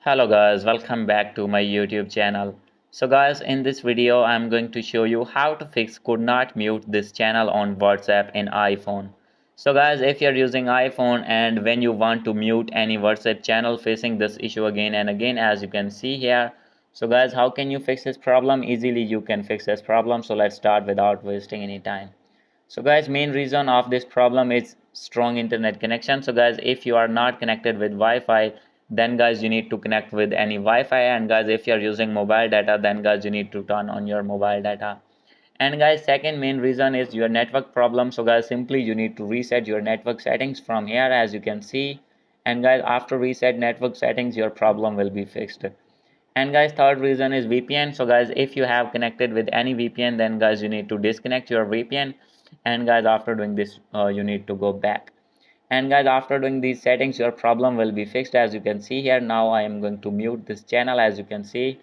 Hello guys, welcome back to my YouTube channel. So guys, in this video I'm going to show you how to fix could not mute this channel on WhatsApp in iPhone. So guys, if you're using iPhone and when you want to mute any WhatsApp channel facing this issue again and again, as you can see here. So guys, how can you fix this problem? Easily you can fix this problem. So let's start without wasting any time. So guys, main reason of this problem is strong internet connection. So guys, if you are not connected with Wi-Fi, then guys you need to connect with any Wi-Fi, and guys if you are using mobile data, then guys you need to turn on your mobile data. And guys, second main reason is your network problem. So guys, simply you need to reset your network settings from here, as you can see. And guys, after reset network settings, your problem will be fixed. And guys, third reason is VPN. So guys, if you have connected with any VPN, then guys you need to disconnect your VPN. And guys, after doing this, you need to go back. And guys, after doing these settings, your problem will be fixed, as you can see here. Now I am going to mute this channel, as you can see.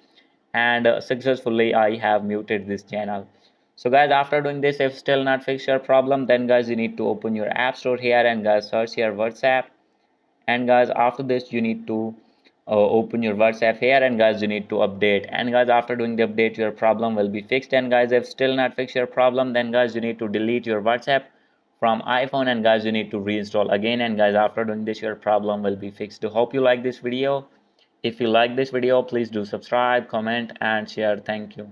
And successfully I have muted this channel. So guys, after doing this, if still not fix your problem, then guys you need to open your app store here and guys search here WhatsApp. And guys, after this you need to open your WhatsApp here, and guys you need to update. And guys, after doing the update, your problem will be fixed. And guys, if still not fix your problem, then guys you need to delete your WhatsApp from iPhone, and guys you need to reinstall again. And guys, after doing this, your problem will be fixed. Hope you like this video. If you like this video, please do subscribe, comment and share. Thank you.